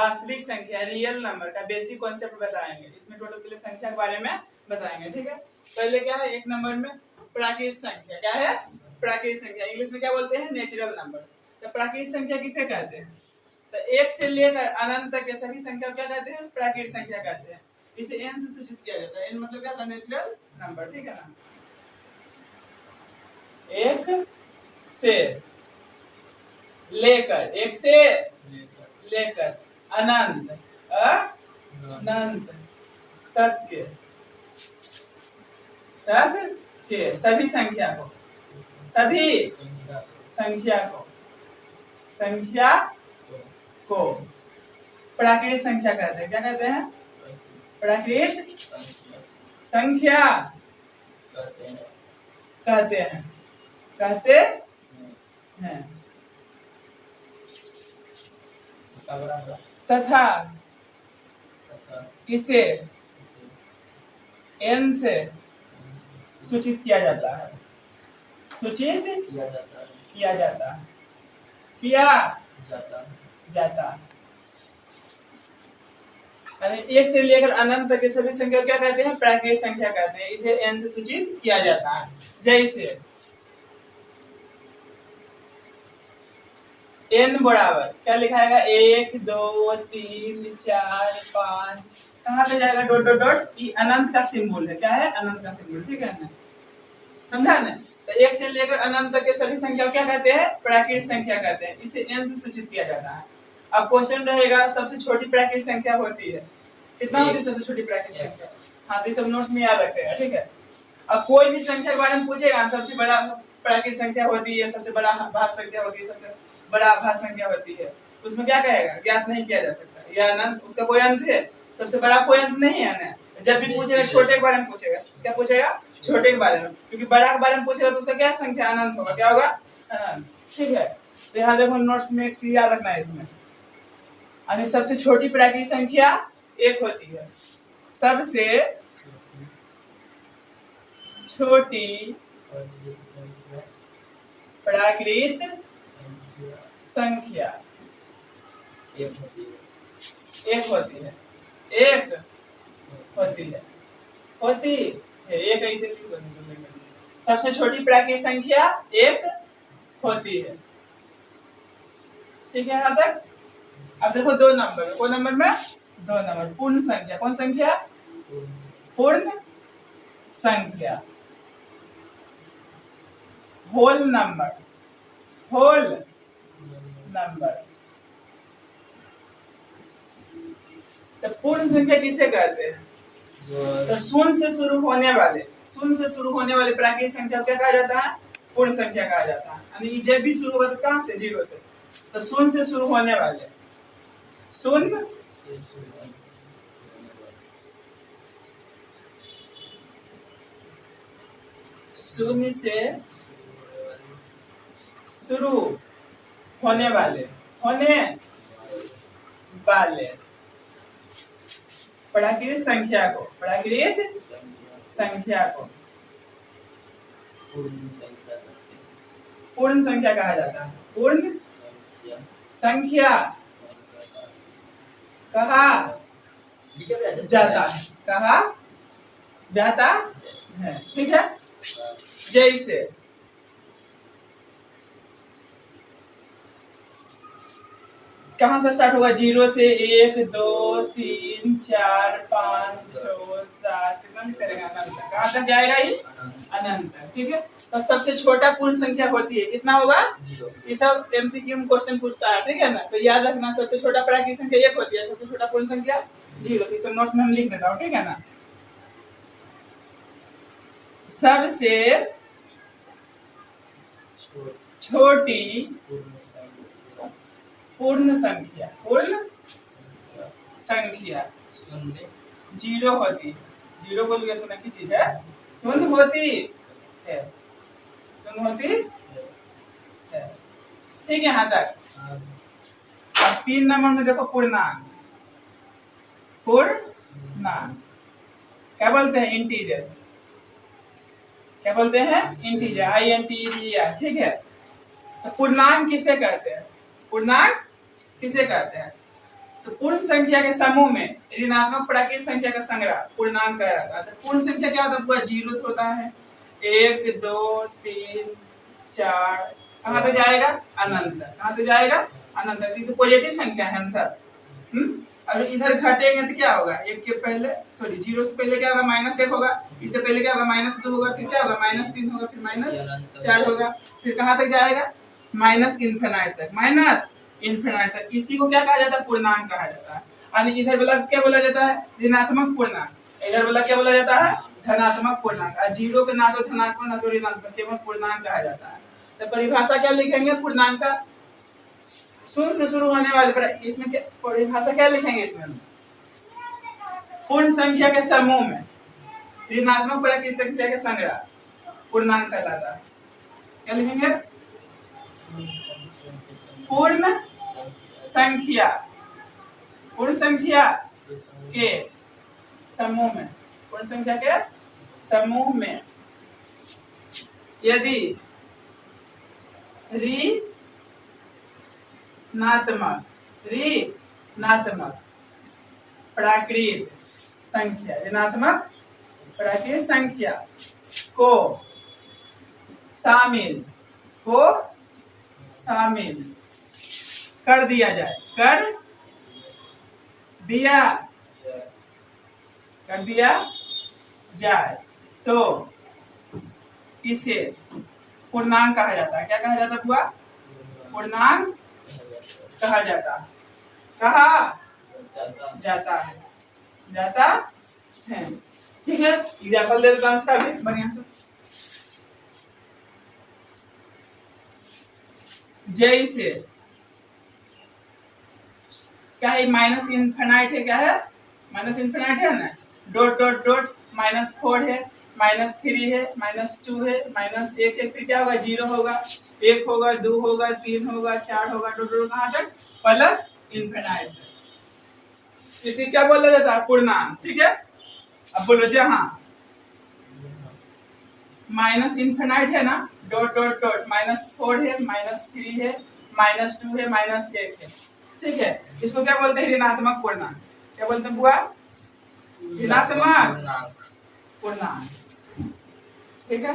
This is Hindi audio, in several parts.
वास्तविक संख्या रियल नंबर का बेसिक कॉन्सेप्ट बताएंगे। इसमें टोटल पहले संख्या के बारे में बताएंगे, ठीक है। पहले क्या है, एक नंबर में प्राकृतिक संख्या। क्या है? प्राकृतिक संख्या। इंग्लिश में क्या बोलते हैं? Natural number. तो प्राकृतिक संख्या किसे कहते हैं? तो एक से लेकर अनंत तक के सभी संख्या क्या कहते हैं? प्राकृतिक संख्या कहते हैं। इसे n से सूचित किया जाता है। n मतलब क्या था? नेचुरल नंबर, ठीक है ना। एक से लेकर, एक से लेकर अनंत अनंत तक के सभी संख्या को, सभी संख्या को प्राकृतिक संख्या कहते हैं। क्या कहते हैं? प्राकृतिक संख्या कहते हैं। तथा इसे n से सूचित किया जाता है। सूचित किया जाता है। एक से लेकर अनंत तक के सभी संख्या क्या कहते हैं? प्राकृतिक संख्या कहते हैं। इसे n से सूचित किया जाता है। जैसे n बराबर क्या लिखाएगा? 1 2 3 4 5, कहाँ पे जाएगा? Dot dot dot. ये अनंत का सिंबल है। क्या है? अनंत का सिंबल, ठीक है ना। समझा ना? तो एक से लेकर अनंत तक के सभी संख्या क्या कहते हैं? प्राकृतिक संख्या कहते हैं। इसे n से सूचित किया जाता है। अब क्वेश्चन रहेगा, सबसे छोटी प्राकृतिक संख्या होती है कितना? होती है सबसे छोटी प्राकृतिक संख्या? हाँ, तो सब नोट्स में याद रखेगा, ठीक है। अब कोई भी संख्या के बारे में पूछेगा, सबसे बड़ा प्राकृतिक संख्या होती है, सबसे बड़ा भाज्य संख्या होती है, सबसे बड़ा भाज्य संख्या होती है, तो उसमें क्या कहेगा? ज्ञात नहीं किया जा सकता। यह अनंत, उसका कोई अंत है? सबसे बड़ा कोई अंत नहीं है ना। जब भी पूछेगा छोटे के बारे में पूछेगा। क्या पूछेगा? छोटे के बारे में। क्योंकि बड़ा के बारे में पूछेगा तो उसका क्या संख्या? अनंत होगा। क्या होगा? अनंत, ठीक है। तो यहाँ देखो नोट्स में एक चीज याद रखना है इसमें, यानी सबसे छोटी प्राकृतिक संख्या एक होती है। सबसे छोटी प्राकृतिक संख्या एक होती है। एक ऐसे लिख दो। सबसे छोटी प्राकृतिक संख्या एक होती है, ठीक है यहाँ तक। अब देखो दो नंबर, कौन नंबर में? दो नंबर पूर्ण संख्या। कौन संख्या? पूर्ण संख्या। होल नंबर तो पूर्ण संख्या किसे कहते हैं? तो शून्य से शुरू होने वाले प्राकृतिक संख्या क्या कहा जाता है? पूर्ण संख्या कहा जाता है। यानी जब भी शुरू होता है कहां से? जीरो से। तो शून्य से शुरू होने वाले, शून्य से शुरू होने वाले प्राकृतिक संख्या को पूर्ण संख्या कहा जाता है। पूर्ण संख्या कहा जाता है, ठीक है। जैसे कहां से स्टार्ट होगा? 0 से 1 2 3 4 5 6 7, कितना करेगा? अनंत। कहां तक जाएगा? ये अनंत, ठीक है। तो सबसे छोटा पूर्ण संख्या होती है, कितना होगा? 0। ये सब एमसीक्यू में क्वेश्चन पूछता है, ठीक है ना। तो याद रखना, सबसे छोटा प्राकृतिक संख्या 1 होती है, सबसे छोटा पूर्ण संख्या 0। इस नोट्स में हम लिख देता हूँ, ठीक है ना। सबसे छोटी पूर्ण संख्या 0 होती है। 0 बोल के सुना की चीज है? शून्य होती है, ठीक है यहाँ तक। अब 3 नंबर में देखो पूर्णांक क्या बोलते हैं? इंटीजर। क्या बोलते हैं? इंटीजर, INTER, ठीक है। तो पूर्णांक किसे कहते हैं? तो पूर्ण संख्या के समूह में ऋणात्मक प्राकृत संख्या का संग्रह पूर्णांक कहलाता है। तो पूर्ण संख्या क्या होता है? पूरा जीरो से होता है। 1 2 3 4 कहाँ तक जाएगा? अनंत। कहाँ तक जाएगा? अनंत। तो पॉजिटिव संख्या है आंसर। और इधर घटेंगे तो क्या होगा? एक के पहले सॉरी जीरो से पहले क्या होगा? -1 होगा। इससे पहले क्या होगा? -2 होगा। फिर क्या होगा? -3 होगा। फिर -4 होगा। फिर कहाँ तक जाएगा? माइनस इन्फिनिट तक। माइनस इन्फिनिट तक। इसी को क्या कहा जाता है? पूर्णांक कहा जाता है। और इधर वाला क्या बोला जाता है? ऋणात्मक पूर्णांक। इधर वाला क्या बोला जाता है? धनात्मक पूर्णांक। और जीरो के ना तो धनात्मक ना तो ऋणात्मक, केवल पूर्णांक कहा जाता है। तो परिभाषा क्या लिखेंगे पूर्णांक का? शून्य से शुरू होने वाले पर इसमें क्या परिभाषा क्या लिखेंगे? इसमें पूर्ण संख्या के समूह में ऋणात्मक प्राकृत संख्या के संग्रह पूर्णांक कहलाता है। क्या लिखेंगे? पूर्ण संख्या, पूर्ण संख्या के समूह में, पूर्ण संख्या के समूह में यदि ऋणात्मक प्राकृत संख्या, ऋणात्मक प्राकृत संख्या को शामिल कर दिया जाए, कर दिया जाए तो इसे पूर्णांक कहा जाता है। क्या कहा जाता है? हुआ पूर्णांक कहा जाता है। कहा जाता है। ठीक है, एग्जाम्पल दे देता हूं इसका भी बढ़िया से। जैसे क्या है? माइनस इन्फिनिट है। क्या है? माइनस इन्फिनिट है ना। डॉट डॉट डॉट -4 है, -3 है, -2 है, -1 है। फिर क्या होगा? 0 होगा, 1 होगा, 2 होगा, 3 होगा, 4 होगा, डॉट डॉट कहाँ तक? Plus infinite. इसे क्या बोला जाता है? पूर्णांक। ठीक है, अब बोलो जहां माइनस इन्फिनिट है ना, डॉट डॉट डॉट -4 है, -3 है, -2 है, -1 है। ठीक है, इसको क्या बोलते हैं? ऋणात्मक पूर्णांक। क्या बोलते हैं बुआ? ऋणात्मक पूर्णांक। ठीक है,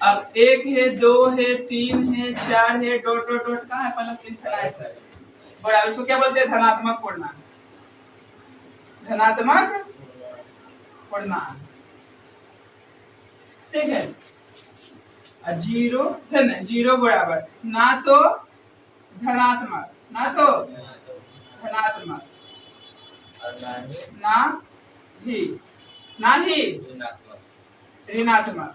अब 1 है, 2 है, 3 है, 4 है, डॉट डॉट डॉट कहाँ है? प्लस इन्फिनिट है। और इसको क्या बोलते हैं? धनात्मक पूर्णांक। धनात्मक पूर्णांक। ठीक है, 0 है ना, 0 बराबर ना तो धनात्मक, ना तो धनात्मक, ना ही ऋणात्मक,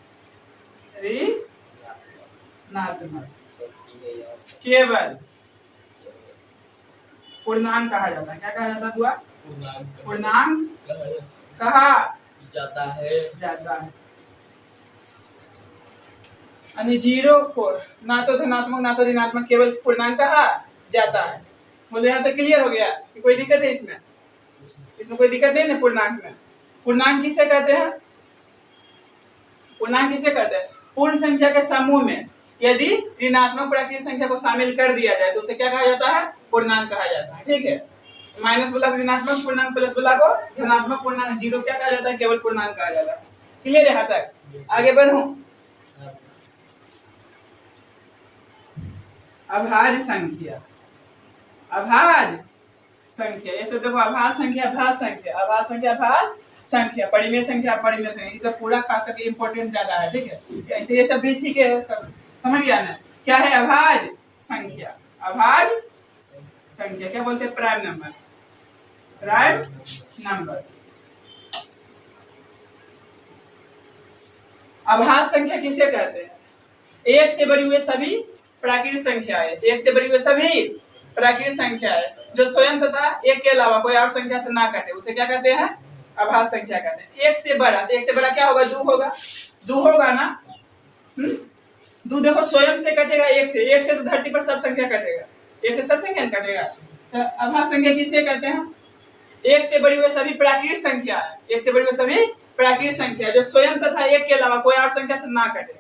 केवल पूर्णांक कहा जाता है। क्या कहा जाता है बुआ? पूर्णांक कहा जाता है। यानी 0 को ना तो धनात्मक ना तो ऋणात्मक, केवल पूर्णांक कहा जाता है। बोले यहाँ तक क्लियर हो गया कि कोई दिक्कत है इसमें? इसमें कोई दिक्कत नहीं है पूर्णांक में। पूर्णांक किसे कहते हैं? पूर्णांक किसे कहते हैं? पूर्ण संख्या के समूह में यदि ऋणात्मक प्राकृत संख्या को शामिल कर दिया जाए तो उसे क्या कहा जाता है? पूर्णांक कहा जाता है। ठीक है, माइनस वाला ऋणात्मक पूर्णांक, प्लस वाला को धनात्मक पूर्णांक। 0 क्या कहा जाता है? केवल पूर्णांक कहा जाता है। क्लियर है यहाँ तक? आगे बढ़ूं। अभाज्य संख्या, अभाज्य संख्या, ऐसे देखो अभाज्य संख्या, अभाज्य संख्या, अभाज्य संख्या, अभाज्य संख्या, परिमेय संख्या, परिमेय संख्या, ये सब पूरा खास करके इंपॉर्टेंट ज्यादा है। ठीक है, ऐसे ये सब भी ठीक है, सब समझ गया ना? क्या है अभाज्य संख्या? अभाज्य संख्या क्या बोलते हैं? Prime number, prime number. अभाज्य संख्या किसे कहते हैं? एक से बड़ी हुए सभी प्राकृत संख्या है, एक से बड़ी हुई सभी प्राकृत संख्या है जो स्वयं तथा एक के अलावा कोई और संख्या से ना कटे, उसे क्या कहते हैं? अभाज्य संख्या कहते हैं। एक से बड़ा, तो एक से बड़ा क्या होगा? 2 होगा, 2 होगा ना। 2 देखो स्वयं से कटेगा, एक से तो धरती पर सब संख्या कटेगा, एक से सब संख्या कटेगा। तो अभाज्य संख्या किसे कहते हैं? एक से बड़ी हुई सभी प्राकृत संख्या है, एक से बड़ी हुई सभी प्राकृत संख्या जो स्वयं तथा एक के अलावा कोई और संख्या से ना कटे।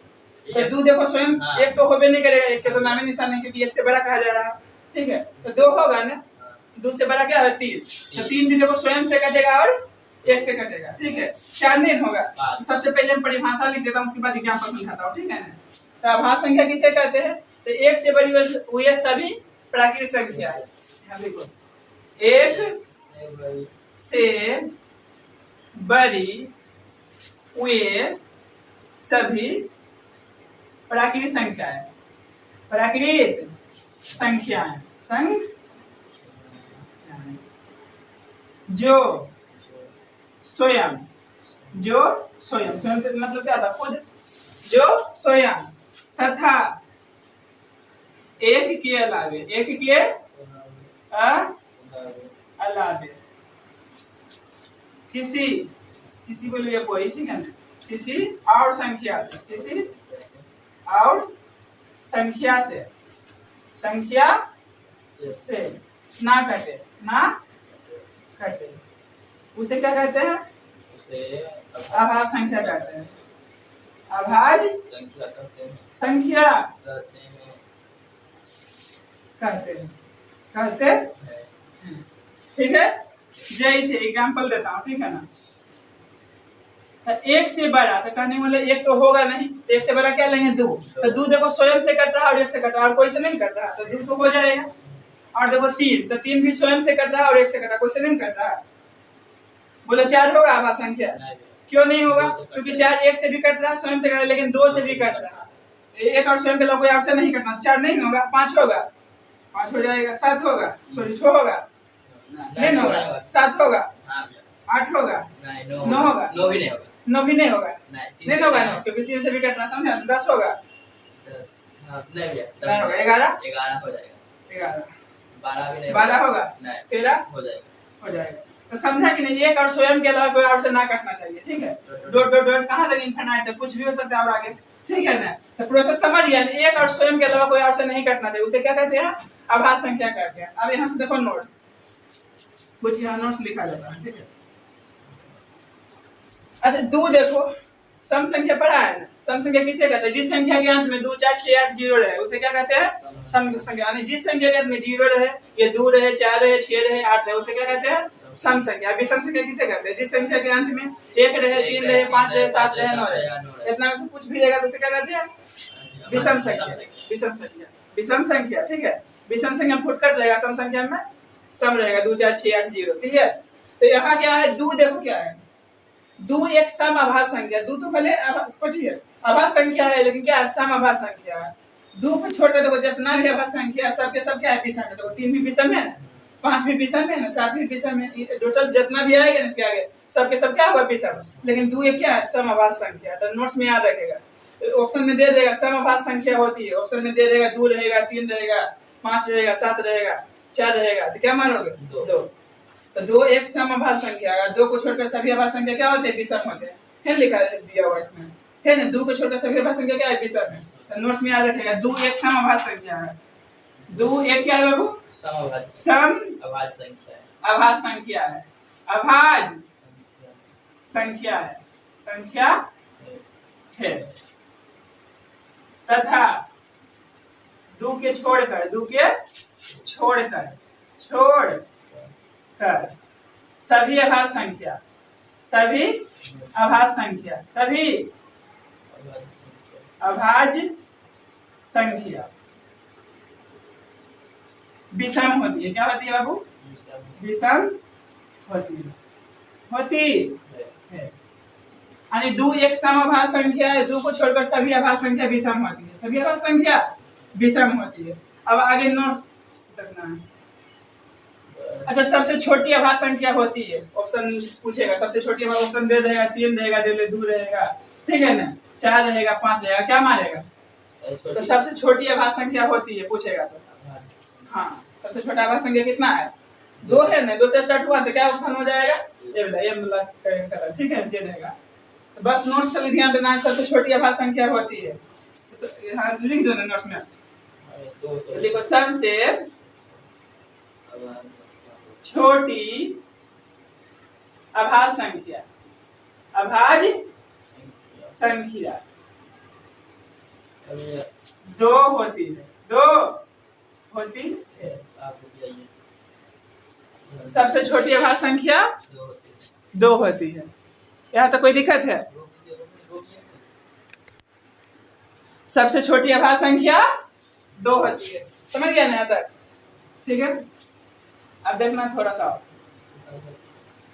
तो 2 देखो स्वयं एक तो होबे नहीं करेगा, एक के तो नाम ही निशान नहीं, क्योंकि एक से बड़ा कहा जा रहा है। ठीक है, तो 2 होगा ना, 2 से बड़ा क्या है 3, तो 3 भी देखो स्वयं से कटेगा और 1 से कटेगा, ठीक है। 4 नहीं होगा। तो सबसे पहले हम परिभाषा लिख देता हूँ, उसके बाद एग्जांपल समझाता हूँ, ठीक है ना। तो आभास संख्या किसे कहते हैं, तो 1 से बड़ी हुई सभी प्राकृतिक संख्या है। यहाँ देखो 1 से बड़ी हुए सभी प्राकृतिक संख्याएं, प्राकृतिक संख्याएं, जो स्वयं मतलब क्या था, खुद, जो स्वयं तथा एक के अलावे किसी बोलिए कोई, ठीक है ना, किसी और संख्या से ना कटे उसे क्या कहते हैं, उसे आभास संख्या कहते हैं। आभास संख्या कहते हैं, ठीक है। जैसे एग्जांपल देता हूँ, ठीक है ना। तो 1 से बड़ा, तो कहने वाले 1 तो होगा नहीं, तो 1 से बड़ा क्या लेंगे 2, तो 2 देखो स्वयं से कट रहा है और 1 से कट रहा है और कोई से नहीं कट रहा, तो 2 तो हो जाएगा। और देखो 3, तो 3 भी स्वयं से कट रहा है और 1 से कट रहा है, कोई से नहीं कट रहा। बोलो 4 होगा आभास संख्या, क्यों नहीं होगा, क्योंकि 4 1 से भी कट रहा है, स्वयं से कट रहा है, लेकिन 2 से भी कट रहा है, 1 और स्वयं के अलावा कोई और से नहीं कटना, 4 नहीं होगा, 5 होगा, 5 हो जाएगा, 7 होगा, सॉरी 6 होगा, नहीं होगा, 7 होगा, 8 होगा, 9 होगा, 9 भी नहीं होगा, नहीं होगा, क्योंकि 3 से भी कट रहा, समझा। 10 होगा, 11 हो जाएगा, 12 होगा, 13 हो जाएगा। तो समझा कि नहीं, 1 और स्वयं के अलावा कोई और से ना कटना चाहिए, ठीक है। डॉट डॉट डॉट कहाँ तक इनफिनिट तक कुछ भी हो सकता है और आगे, ठीक है ना। तो प्रोसेस समझ गया, 1 और स्वयं के अलावा कोई और से नहीं कटना चाहिए, उसे क्या कहते हैं, आभास संख्या कहते हैं। अब यहाँ से देखो नोट्स, कुछ यहाँ नोट्स लिखा जाता है, ठीक है। अच्छा 2 देखो सम संख्या पढ़ा है ना, सम संख्या किसे कहते हैं, जिस संख्या के अंत में 2 4 6 8 0 रहे उसे क्या कहते हैं, सम संख्या। यानी जिस संख्या के अंत में 0 रहे, ये 2 रहे, 4 रहे, 6 रहे, 8 रहे, उसे क्या कहते हैं, सम संख्या। विषम संख्या किसे कहते हैं, जिस संख्या के अंत में 1 रहे, 3 रहे, 5 रहे, 7 रहे, 9 रहे, इतना में से कुछ भी रहेगा तो उसे क्या कहते हैं, विषम संख्या। विषम संख्या, ठीक है। विषम संख्या में फुटकट रहेगा, सम संख्या में सम रहेगा, 2 4 6 8 0, ठीक है। तो यहाँ क्या है, 2 देखो क्या है, 2 एक सम आभास संख्या, 2 तो पहले आभास संख्या है, लेकिन क्या है, सम आभास संख्या है। 2 को छोड़कर देखो जितना भी आभास संख्या सबके सब क्या है, विषम है। देखो 3 भी विषम है ना, 5 भी विषम है ना, 7 भी विषम है, टोटल जितना भी आएगा इसके आगे सबके सब क्या होगा, विषम। लेकिन 2 एक क्या है, सम आभास संख्या। तो नोट्स में याद रखेगा, ऑप्शन में दे देगा सम आभास संख्या होती है, ऑप्शन में दे देगा 2 रहेगा, 3 रहेगा, 5 रहेगा, 7 रहेगा, 4 रहेगा, तो क्या मानोगे, 2। तो 2 एक सम आभास संख्या है, 2 को छोड़कर सभी आभास संख्या क्या होते हैं, विषम होते हैं। फिर लिखा दिया हुआ इसमें, है ना, 2 को छोड़कर सभी आभास संख्या क्या है, विषम है। तो नोट्स में याद रखेगा 2 एक सम आभास संख्या है। 2 एक क्या है बाबू, सम आभास संख्या है, आभास संख्या है, आभास संख्या है, संख्या है। तथा 2 के छोड़कर सभी आभास संख्या विषम होती है। क्या होती है बाबू, विषम होती है। यानी 2 एक सम आभास संख्या है, 2 को छोड़कर सभी आभास संख्या विषम होती है, सभी आभास संख्या विषम होती है। अब आगे नोट रखना है। अच्छा सबसे छोटी आभास संख्या होती है, ऑप्शन पूछेगा, सबसे छोटी आभास ऑप्शन दे देगा, 3 रहेगा, 2 रहेगा, ठीक है ना, 4 रहेगा, 5 रहेगा, क्या मारेगा, तो सबसे छोटी आभास संख्या होती है, पूछेगा तो। हाँ सबसे छोटा आभास संख्या कितना है, 2 है ना, 2 से स्टार्ट हुआ तो क्या ऑप्शन हो जाएगा, ये वाला, ठीक है, ये रहेगा। तो बस नोट्स का ध्यान देना है, सबसे छोटी आभास संख्या होती है, यहाँ लिख दो ना नोट्स में, लिखो सबसे छोटी आभास संख्या, आभास संख्या 2 होती है, 2 होती है। सबसे छोटी अभाज्य संख्या 2 होती है। यहाँ तक कोई दिक्कत है? सबसे छोटी अभाज्य संख्या 2 होती है। समझ गया ना यहाँ तक? ठीक है, अब देखना थोड़ा सा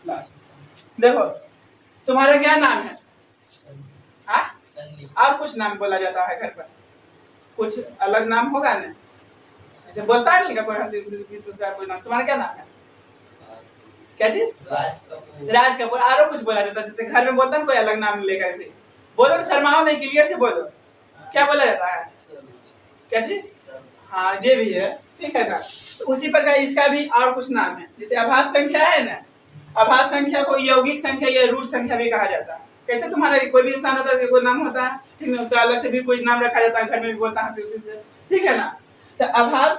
लास्ट। देखो तुम्हारा क्या नाम है? हाँ, और कुछ नाम बोला जाता है घर पर? कुछ अलग नाम होगा ना? जैसे बोलता है नहीं कोई हंसी दूसरा कोई नाम। तुम्हारा क्या नाम है? क्या जी? राज कपूर। राज कपूर। और कुछ बोला जाता है जैसे घर में बोलता है कोई अलग नाम लेकर के? बोलो, शर्माओ नहीं, क्लियर से बोलो। क्या बोला जाता है? क्या जी? हाँ, ये भी है, ठीक है ना। तो उसी प्रकार इसका भी और कुछ नाम है। जैसे अभाज्य संख्या है ना, अभाज्य संख्या को यौगिक संख्या या रूट संख्या भी कहा जाता है। कैसे तुम्हारा कोई भी इंसान होता है, कोई नाम होता है, ठीक है, उसका अलग से भी कोई नाम रखा जाता है, घर में भी बोलता है उसी से, ठीक है ना। तो अभाज्य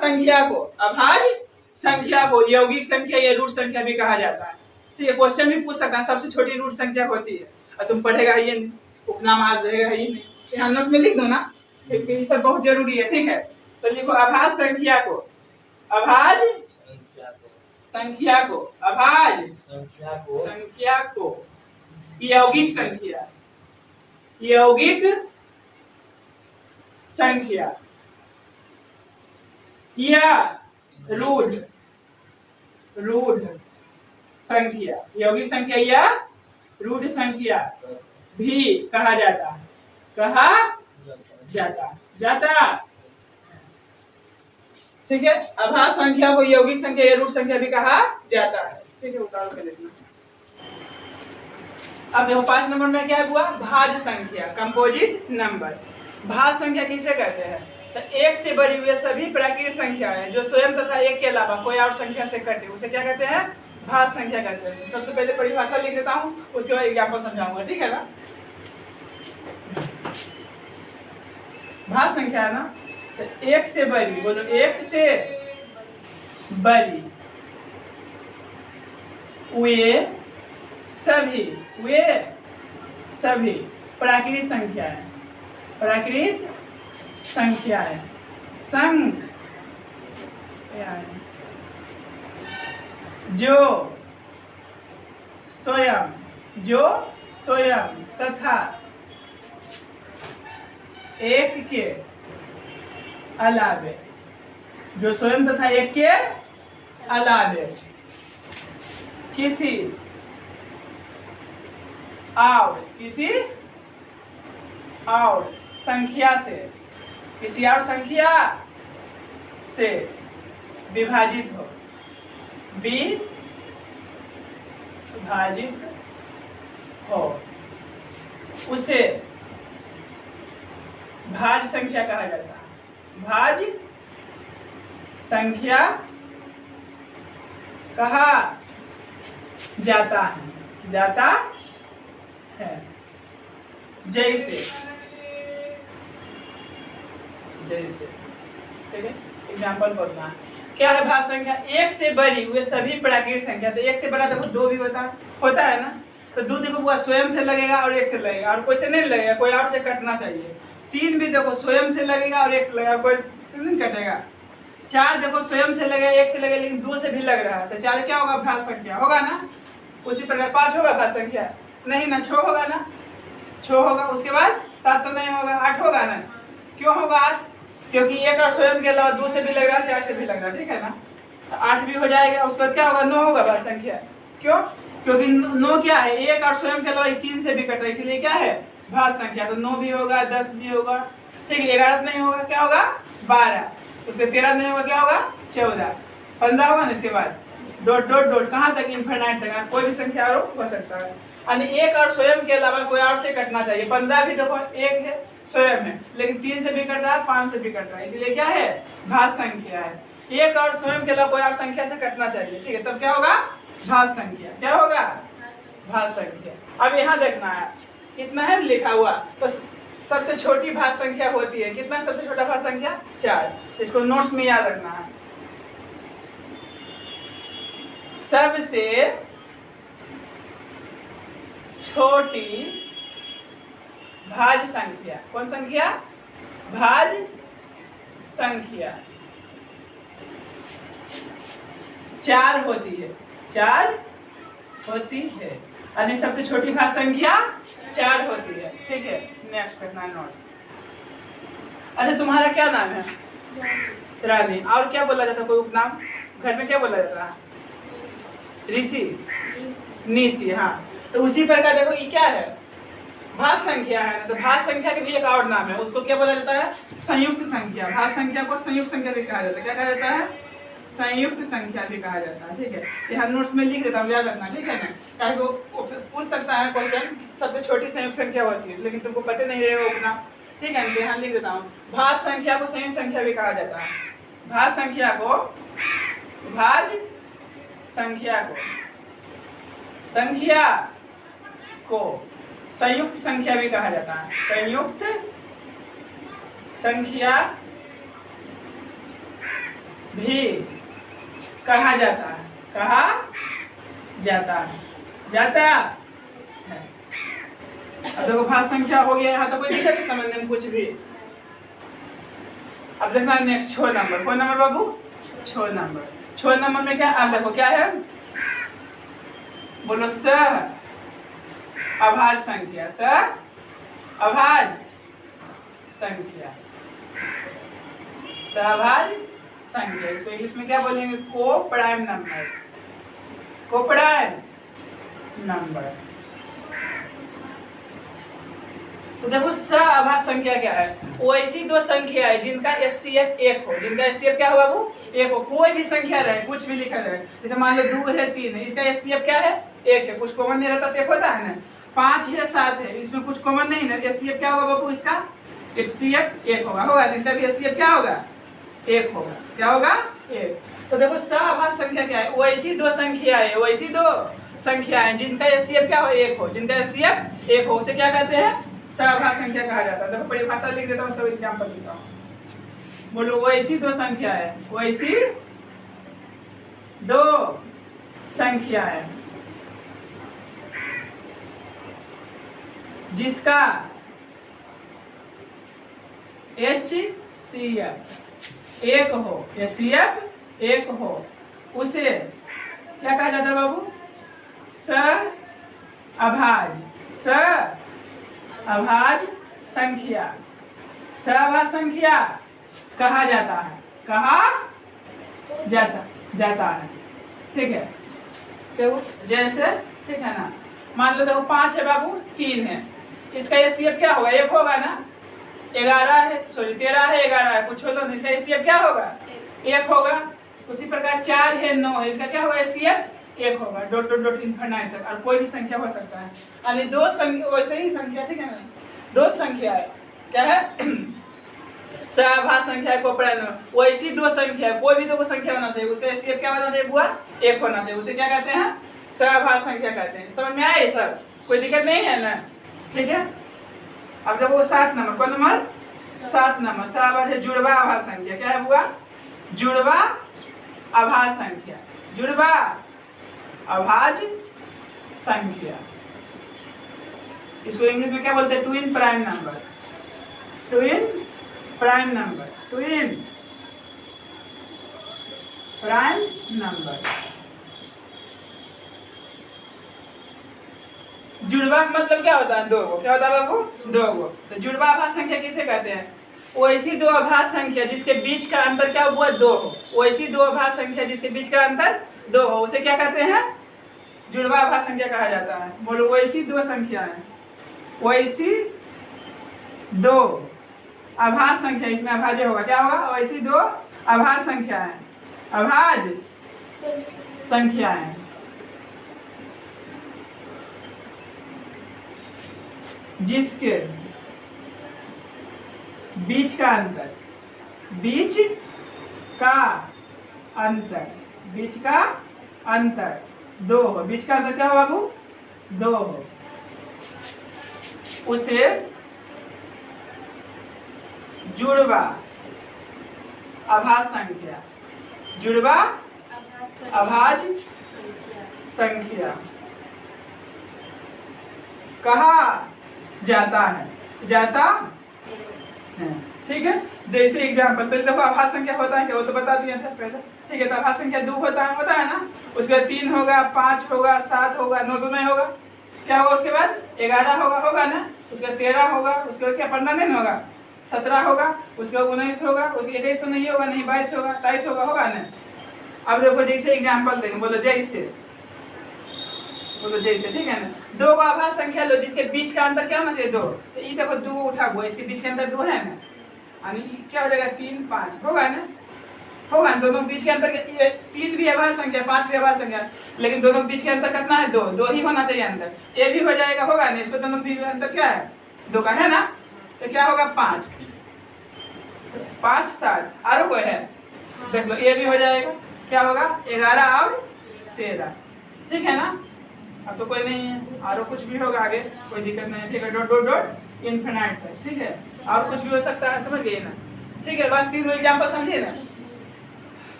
संख्या को यौगिक संख्या या रूट संख्या भी कहा जाता है। ठीक है, क्वेश्चन भी पूछ सकता है सबसे छोटी रूट संख्या होती है, और तुम पढ़ेगा ही नहीं, उपनाम आ जाएगा ही नहीं। यहाँ नोट्स में लिख दो ना, ये सब बहुत जरूरी है। ठीक है, तो लिखो अभाज्य संख्या को, अभाज्य संख्या को, अभाज्य संख्या को यौगिक संख्या, यौगिक संख्या या रूढ़ संख्या, यौगिक संख्या या रूढ़ संख्या भी कहा जाता है, कहा जाता। ठीक है, अभाज्य संख्या को यौगिक संख्या या रूढ़ संख्या भी कहा जाता है। ठीक है, उतारो के लिखना। अब देखो 5 नंबर में क्या हुआ? भाज्य संख्या, कंपोजिट नंबर। भाज्य संख्या किसे कहते हैं? तो एक से बड़ी हुई सभी प्राकृतिक संख्याएं जो स्वयं तथा एक के अलावा कोई और संख्या से कटे, उसे क्या कहते हैं? भाज्य संख्या कहते हैं। सबसे पहले परिभाषा लिख देता हूं, उसके बाद एग्जांपल समझाऊंगा, ठीक है ना। भाज्य संख्या है ना, तो एक से बड़ी, बोलो एक से बड़ी वे सभी प्राकृतिक संख्याएं, प्राकृतिक संख्याएं, जो स्वयं तथा एक के अलावे, जो स्वयं तथा एक के अलावे किसी और संख्या से, किसी और संख्या से विभाजित हो, उसे भाज्य संख्या कहा जाता है। भाज्य संख्या कहा जाता है। जैसे ठीक है, एग्जाम्पल बोलना है। क्या है भाज्य संख्या? एक से बड़ी हुए सभी प्राकृतिक संख्या। तो एक से बड़ा देखो 2 भी होता है ना, तो 2 देखो वो स्वयं से लगेगा और एक से लगेगा, और कोई से नहीं लगेगा, कोई और से कटना चाहिए। 3 भी देखो स्वयं से लगेगा और एक से लगेगा, कोई से नहीं कटेगा। 4 देखो स्वयं से लगेगा, एक से लगेगा, लेकिन 2 से भी लग रहा है, तो 4 क्या होगा? भाज्य संख्या होगा ना। उसी प्रकार 5 होगा भाज्य संख्या? नहीं ना, 6 होगा ना, 6 होगा। उसके बाद 7 तो नहीं होगा, 8 होगा ना। क्यों होगा 8? क्योंकि एक और स्वयं के अलावा 2 से भी लग रहा है, 4 से भी लग रहा है, ठीक है ना। तो 8 भी हो जाएगा। उसके बाद क्या होगा? 9 होगा भाज्य संख्या। क्यों? क्योंकि 9 क्या है? एक और स्वयं के अलावा 3 से भी कट रहा है, इसलिए क्या है? भाज्य संख्या। तो 9 भी होगा, 10 भी होगा, ठीक है। 11 नहीं होगा, क्या होगा? 12। उसके 13 नहीं होगा, क्या होगा? 14। 15 होगा ना। इसके बाद डॉट डॉट डॉट कहाँ तक? इनफाइनाइट तक, कोई भी संख्या और हो सकता है। यानी एक और स्वयं के अलावा कोई और से कटना चाहिए। 15 भी देखो एक है स्वयं में, लेकिन 3 से भी कट रहा है, 5 से भी कट रहा है, इसलिए क्या है? भाज्य संख्या है। एक और स्वयं के अलावा कोई और संख्या से कटना चाहिए, ठीक है, तब क्या होगा? भाज्य संख्या। क्या होगा? भाज्य संख्या। अब यहाँ देखना है, इतना है लिखा हुआ, तो सबसे छोटी भाज्य संख्या होती है कितना? सबसे छोटा भाज्य संख्या 4। इसको नोट्स में याद रखना है। सबसे छोटी भाज्य संख्या कौन संख्या? भाज्य संख्या 4 होती है। 4 होती है, यानी सबसे छोटी भाज्य संख्या 4 होती है। ठीक है, नेक्स्ट करना है नोट्स। अच्छा, तुम्हारा क्या नाम है? रानी। और क्या बोला जाता है, कोई उपनाम घर में क्या बोला जाता है? ऋषि, निशी। हाँ, तो उसी प्रकार देखो ये क्या है, भाज्य संख्या है ना, तो भाज्य संख्या के भी एक और नाम है, उसको क्या बोला जाता है? संयुक्त संख्या। भाज्य संख्या को संयुक्त संख्या भी कहा जाता है। क्या कहा जाता है? संयुक्त संख्या भी कहा जाता है। ठीक है, ये हम नोट्स में लिख देता हूँ, याद रखना। ठीक है ना, कहीं वो पूछ सकता है क्वेश्चन, सबसे छोटी संयुक्त संख्या होती है, लेकिन तुमको पता नहीं रहेगा उतना। ठीक है, यहाँ लिख देता हूँ, भाज्य संख्या को संयुक्त संख्या भी कहा जाता है। भाज्य संख्या को, भाज्य संख्या को, संख्या को संयुक्त संख्या भी कहा जाता है। संयुक्त संख्या भी कहा जाता है। कहा जाता है, जाता है। अब देखो भाज्य संख्या हो गया, यहाँ तो कोई दिक्कत नहीं समझने में कुछ भी। अब देखना नेक्स्ट 6 नंबर। कौन नंबर बाबू? 6 नंबर। 6 नंबर में क्या? अब देखो क्या है, बोलो स अभाज्य संख्या। स अभाज्य संख्या, अभाज्य संख्या। इसको इंग्लिश में क्या बोलेंगे? को प्राइम नंबर। को प्राइम नंबर। तो देखो स अभाज्य संख्या क्या है? वो ऐसी दो संख्या है जिनका एचसीएफ 1 हो। जिनका एचसीएफ क्या हो बाबू? 1 हो। कोई भी संख्या रहे, कुछ भी लिखा रहे, जैसे मान लो 2 है 3 है, इसका एचसीएफ क्या है? 1 है। कुछ कॉमन नहीं रहता तो 1 होता है ना। 5 है 7 है, इसमें कुछ कॉमन नहीं है, एचसीएफ क्या होगा बाबू? इसका एचसीएफ 1 होगा। इसका भी एचसीएफ क्या होगा? 1 होगा। क्या होगा? 1। तो देखो स अभाज्य संख्या क्या है? वो ऐसी दो संख्या है, वो ऐसी दो संख्या है जिनका एचसीएफ क्या हो? 1 हो। जिनका एचसीएफ 1 हो, उसे क्या कहते हैं? अभाज्य संख्या कहा जाता है। देखो परिभाषा लिख देता हूँ, सब एग्जांपल लिखता हूँ। बोलो वो ऐसी दो संख्या है, वो ऐसी दो संख्या है जिसका एचसीएफ 1 हो, एचसीएफ 1 हो, उसे क्या कहा जाता है बाबू? अभाज्य अभाज्य संख्या, अभाज्य संख्या कहा जाता है। कहा जाता है। ठीक है, तो जैसे, ठीक है ना, मान लो देखो 5 है बाबू, 3 है, इसका एचसीएफ क्या होगा? 1 होगा ना। 11 है, सॉरी 13 है, 11 है, कुछ बोलो, इसका एचसीएफ क्या होगा? 1 होगा। उसी प्रकार 4 है, 9 है, इसका क्या होगा? एचसीएफ 1 होगा। डॉट डॉट डॉट इनफिनिट तक, और कोई भी संख्या हो सकता है। यानी दो संख्या, वैसे ही संख्या, ठीक है ना, दो संख्या है, क्या है? अभाज्य संख्या को प्राइम नंबर। वैसी दो संख्या है, कोई भी दो संख्या होना चाहिए, उसका एचसीएफ क्या होना चाहिए बुआ? 1 होना चाहिए। उसे क्या कहते हैं? अभाज्य संख्या कहते हैं। समझ में आए सब? कोई दिक्कत नहीं है ना? ठीक है, अब देखो 7 नंबर। कौन नंबर? 7 नंबर। अभाज्य है जुड़वा अभाज्य संख्या। क्या है बुआ? जुड़वा अभाज्य संख्या। जुड़वा अभाज्य संख्या, इसको इंग्लिश में क्या बोलते हैं? Twin prime number. Twin prime number. Twin prime number. जुड़वा मतलब क्या होता है? 2 गो। क्या होता है बाबू? 2 गो। तो जुड़वा अभाज्य संख्या किसे कहते हैं? वैसी दो अभाज्य संख्या जिसके बीच का अंतर क्या हुआ? 2 हो। वैसी दो अभाज्य संख्या जिसके बीच का अंतर 2 हो, उसे क्या कहते हैं? जुड़वा अभाज्य संख्या कहा जाता है। बोलो वैसी दो संख्या है, वैसी दो अभाज्य संख्या, इसमें अभाज्य होगा, क्या होगा? वैसी दो अभाज्य संख्या है, अभाज्य संख्या है जिसके बीच का अंतर, बीच का अंतर, बीच का अंतर 2 हो। बीच का अंतर क्या हो बाबू? 2 हो। उसे जुड़वा अभाज्य संख्या, जुड़वा अभाज्य संख्या कहा जाता है। जाता है। ठीक है, जैसे एग्जाम्पल, पहले देखो अभाज्य संख्या होता है क्या? वो तो बता दिया था पहले। ठीक है, तो आभाज्य संख्या 2 होता है ना। उसके बाद 3 होगा, 5 होगा, 7 होगा, 9 तो नहीं होगा। क्या होगा उसके बाद? 11 होगा ना। उसके बाद 13 होगा, उसके बाद क्या 15 नहीं होगा, 17 होगा, उसके बाद 19 होगा, उसके 21 तो नहीं होगा, नहीं 22 होगा, 23 होगा ना। अब देखो जैसे एग्जाम्पल देंगे, बोलो जैसे, बोलो जैसे, ठीक है ना। 2 को आभाज्य संख्या लो जिसके बीच का अंतर क्या होना चाहिए 2, तो ये देखो 2 उठा हुआ, इसके बीच के अंतर 2 है ना, यानी क्या हो जाएगा 3 5 होगा ना, होगा ना। दोनों के बीच के अंतर 3 भी आभाज्य संख्या, 5 भी आभाज्य संख्या, लेकिन दोनों के बीच के अंतर कितना है 2, 2 ही होना चाहिए अंतर। ये भी हो जाएगा, होगा ना, इसको दोनों के बीच अंतर क्या है 2 का है ना, तो क्या होगा 5 5 7, और कोई है देख लो, ये भी हो जाएगा, क्या होगा 11 और 13, ठीक है ना। अब तो कोई नहीं है, और कुछ भी होगा आगे, कोई दिक्कत नहीं है, ठीक है। डॉट डॉट डॉट इनफिनाइट तक, ठीक है, और कुछ भी हो सकता है, समझ गए ना, ठीक है। बस 3 एग्जांपल समझिए ना।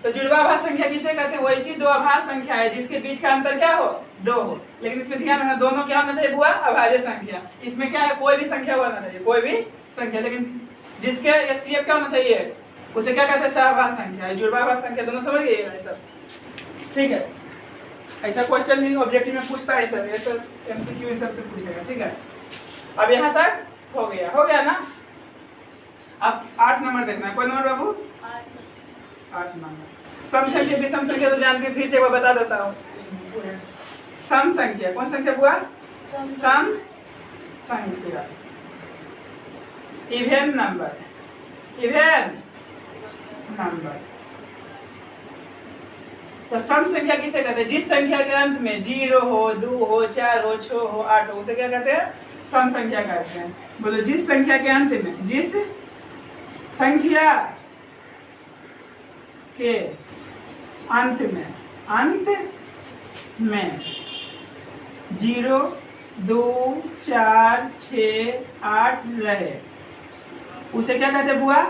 तो जुड़वा आभाज्य संख्या किसे कहते हैं? वो ऐसी 2 आभाज्य संख्या है जिसके बीच का अंतर क्या हो 2 हो, लेकिन इसमें ध्यान रखना दोनों क्या होना चाहिए बुआ? अभाज्य संख्या। इसमें क्या है, कोई भी संख्या होना चाहिए, कोई भी संख्या, लेकिन जिसके एचसीएफ क्या होना चाहिए उसे क्या कहते हैं? सहभाज्य संख्या। जुड़वा आभाज्य संख्या, दोनों समझ गए ना सब, ठीक है। ऐसा क्वेश्चन भी ऑब्जेक्टिव में पूछता है सर, ये सब एमसीक्यू में सबसे पूछेगा, ठीक है। अब यहाँ तक हो गया ना। अब 8 नंबर देखना है, कोई नंबर बाबू? 8 नंबर। सम संख्या विषम संख्या तो जानते हैं, फिर से एक बार बता देता हूँ। सम संख्या, कौन संख्या बुआ? सम संख्या, इवेन नंबर, इवेन नंबर। तो सम संख्या किसे कहते हैं? जिस संख्या के अंत में 0 हो, 2 हो, 4 हो, 6 हो, 8 हो, उसे क्या कहते हैं? सम संख्या कहते हैं। बोलो जिस संख्या के अंत में, जिस संख्या के अंत में 0 2 4 6 8 रहे, उसे क्या कहते हैं बुआ?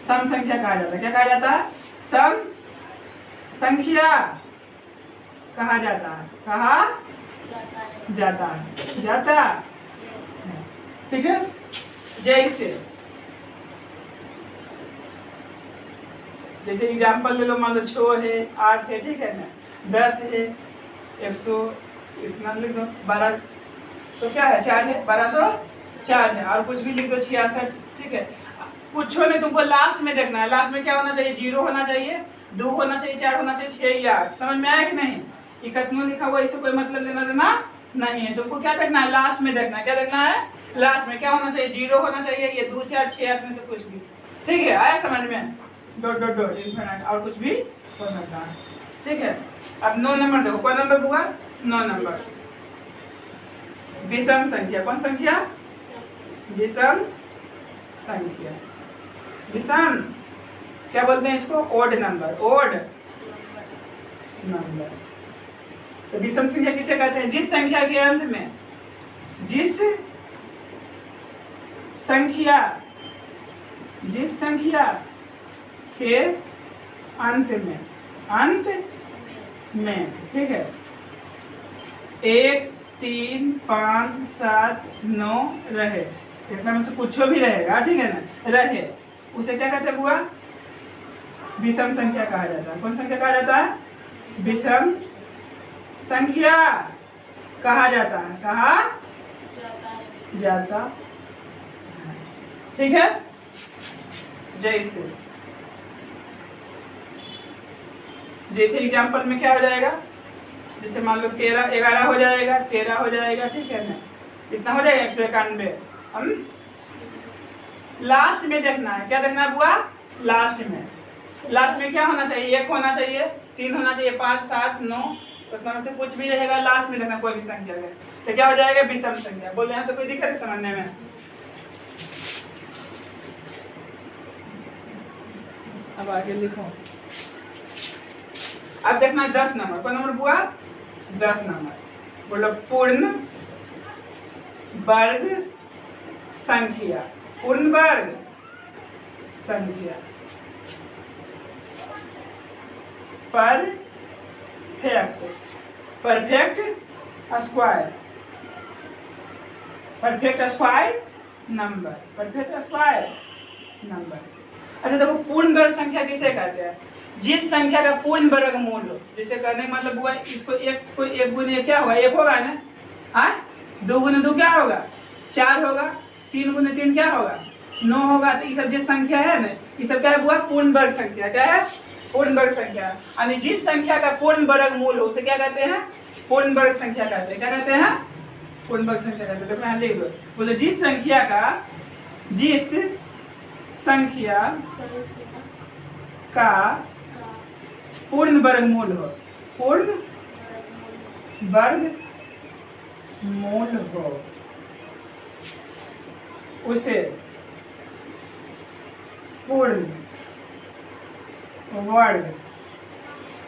सम संख्या कहा जाता है। क्या कहा जाता है? सम संख्या कहा जाता है, कहा जाता है, ठीक है। जैसे एग्जाम्पल ले लो, मान लो 6 है, 8 है, ठीक है ना, 10 है, 100 इतना लिख दो, 1200 क्या है 4 है, 1204 है, और कुछ भी लिख दो 66, ठीक है। कुछ नहीं, तुमको लास्ट में देखना है, लास्ट में क्या होना चाहिए? 0 होना चाहिए, 2 होना चाहिए, 4 होना चाहिए, 6 या 8। समझ में आया कि नहीं? ये कितना लिखा हुआ, इससे कोई मतलब लेना देना नहीं है। तुमको क्या देखना है? लास्ट में देखना है। क्या देखना है? लास्ट में क्या होना चाहिए? 0 होना चाहिए, ये 2 4 6 8 में से कुछ भी, ठीक है। आया समझ में? डॉट डॉट डॉट इनफिनिट, और कुछ भी हो सकता है, ठीक है। अब 9 नंबर देखो, कौन नंबर हुआ? 9 नंबर, विषम संख्या। कौन संख्या? विषम संख्या। विषम क्या बोलते हैं इसको? Odd number, odd number. तो विषम संख्या किसे कहते हैं? जिस संख्या के अंत में, जिस संख्या के अंत में, ठीक है, 1 3 5 7 9 रहे, इतना में से कुछ भी रहेगा, ठीक है ना, रहे, उसे क्या कहते हैं बुआ? विषम संख्या कहा जाता है। कौन संख्या कहा जाता है? विषम संख्या कहा जाता है, कहा जाता है, ठीक है। जैसे एग्जाम्पल में क्या हो जाएगा? जैसे मान लो 13 11 हो जाएगा, 13 हो जाएगा, ठीक है ना, कितना हो जाएगा? 191। हम लास्ट में देखना है। क्या देखना है बुआ? लास्ट में क्या होना चाहिए? 1 होना चाहिए, 3 होना चाहिए, 5 7 9, उतना में से कुछ भी रहेगा, लास्ट में देखना कोई भी संख्या है, तो क्या हो जाएगा? विषम संख्या। बोले हैं तो कोई दिक्कत है समझने में? अब आगे लिखो। अब देखना 10 नंबर, कौन नंबर बुआ? 10 नंबर। बोलो पूर्ण वर्ग संख्या, पूर्ण वर्ग संख्या, perfect square, perfect square number, perfect square number. अच्छा देखो पूर्ण वर्ग संख्या किसे कहते हैं? जिस संख्या का पूर्ण वर्गमूल हो। जैसे कहने का मतलब हुआ इसको एक गुने क्या होगा? एक होगा ना। हाँ, 2 गुने 2 क्या होगा? 4 होगा। 3 गुने 3 क्या होगा? 9 होगा। तो ये सब जो संख्या है ना, ये सब क्या हुआ? पूर्ण वर्ग संख्या। क्या है? पूर्ण वर्ग संख्या। यानी जिस संख्या का पूर्ण वर्गमूल हो उसे क्या कहते हैं? पूर्ण वर्ग संख्या कहते हैं। क्या कहते हैं? पूर्ण वर्ग संख्या कहते हैं। देखो यहाँ लिख दो, बोले जिस संख्या का पूर्ण वर्गमूल हो, पूर्ण वर्गमूल हो उसे पूर्ण वर्ग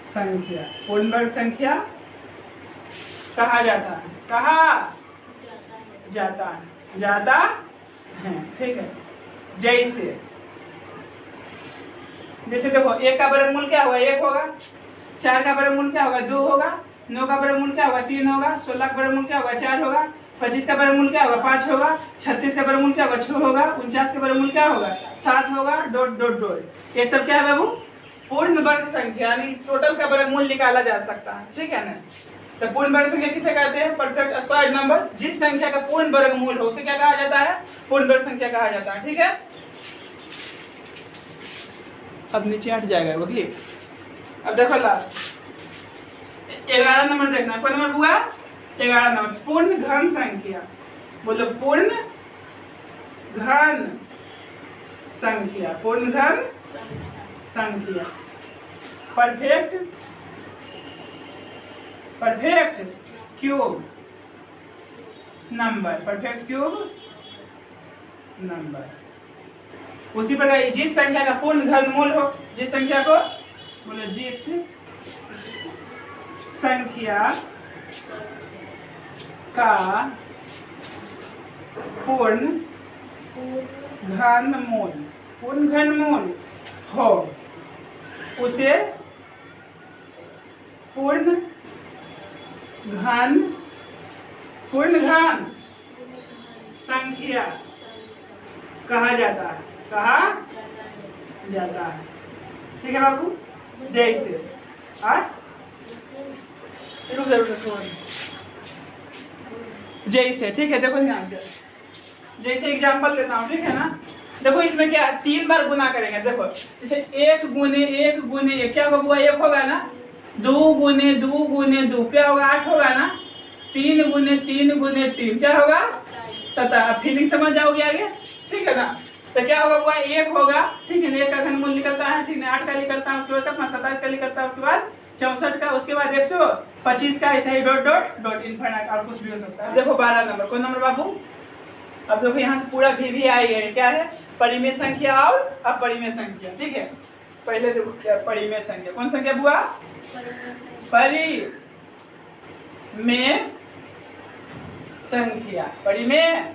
संख्या, पूर्ण वर्ग संख्या कहा जाता है। कहा जाता है। ठीक है। जैसे देखो 1 का वर्गमूल क्या होगा? 1 होगा। 4 का वर्गमूल क्या होगा? 2 होगा। 9 का वर्गमूल क्या होगा? 3 होगा। 16 का वर्गमूल क्या होगा? 4 होगा। 25 का वर्गमूल क्या होगा? 5 होगा। 36 का वर्गमूल क्या होगा? 6 होगा। 49 का वर्गमूल क्या होगा? 7 होगा। Dot dot dot. ये सब क्या है बाबू? पूर्ण वर्ग संख्या, यानी टोटल का वर्गमूल निकाला जा सकता है। ठीक है ना। तो पूर्ण वर्ग संख्या किसे कहते हैं? Perfect square number. जिस संख्या का पूर्ण वर्गमूल हो उसे क्या कहा जाता है? पूर्ण वर्ग संख्या कहा जाता है। ठीक है। अब नीचे हट जाएगा वो। ठीक, अब देखो लास्ट 11 नंबर देखना। कौन नंबर हुआ? 11 नंबर। पूर्ण घन संख्या। बोलो पूर्ण घन संख्या। पूर्ण घन संख्या। Perfect cube number. Perfect cube number. उसी प्रकार जिस संख्या का पूर्ण घनमूल हो, जिस संख्या को बोलो जिस संख्या का पूर्ण घनमूल हो उसे पूर्ण घन संख्या कहा जाता है। कहा जाता है। ठीक है बाबू। जैसे जैसे, ठीक है। देखो ध्यान से, जैसे एग्जांपल देता हूँ। ठीक है ना। देखो इसमें क्या है? 3 बार गुना करेंगे। देखो जैसे 1 गुने 1 गुने 1 क्या होगा? 1 होगा ना। 2 गुने 2 गुने 2 क्या होगा? 8 होगा ना। 3 गुने 3 गुने 3 क्या होगा? 17। फीलिंग समझ जाओगे आगे। ठीक है ना। तो क्या होगा? हुआ 1 होगा। ठीक है ना। 1 का घनमूल निकलता है। ठीक है। 8 का निकलता है। उसके बाद अपना 27 का निकलता है। उसके बाद 64 का। उसके बाद 125 का। ऐसा ही डॉट डॉट डॉट इनफाइनाइट और कुछ भी हो सकता है। देखो 12 नंबर। कौन नंबर बाबू? अब देखो यहाँ से पूरा भी आई है। क्या है? परिमेय संख्या और अपरिमेय संख्या। ठीक है। पहले देखो क्या परिमेय संख्या। कौन संख्या बुआ? परिमेय संख्या। परिमेय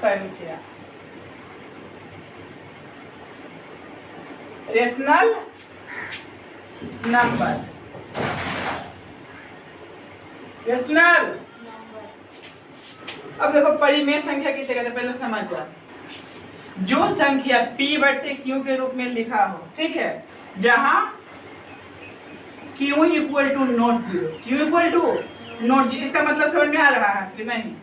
संख्या। Rational number. रेशनल। अब देखो परिमेय संख्या किसे कहते हैं? पहले समझ जाओ। जो संख्या P बटे Q के रूप में लिखा हो। ठीक है। जहां Q equal to not zero. Q equal to not zero. इसका मतलब समझ में आ रहा है कि नहीं?